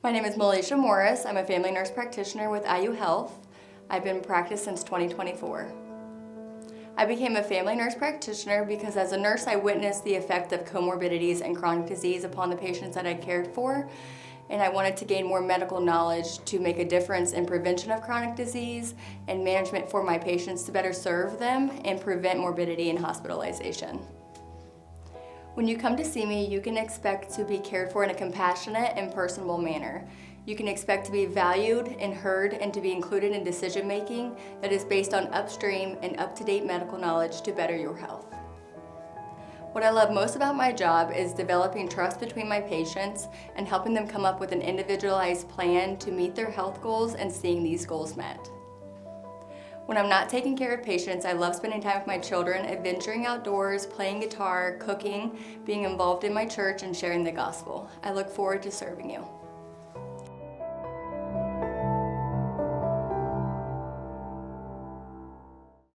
My name is Malaysia Morris. I'm a family nurse practitioner with IU Health. I've been in practice since 2024. I became a family nurse practitioner because as a nurse I witnessed the effect of comorbidities and chronic disease upon the patients that I cared for, and I wanted to gain more medical knowledge to make a difference in prevention of chronic disease and management for my patients to better serve them and prevent morbidity and hospitalization. When you come to see me, you can expect to be cared for in a compassionate and personable manner. You can expect to be valued and heard and to be included in decision making that is based on upstream and up-to-date medical knowledge to better your health. What I love most about my job is developing trust between my patients and helping them come up with an individualized plan to meet their health goals and seeing these goals met. When I'm not taking care of patients, I love spending time with my children, adventuring outdoors, playing guitar, cooking, being involved in my church, and sharing the gospel. I look forward to serving you.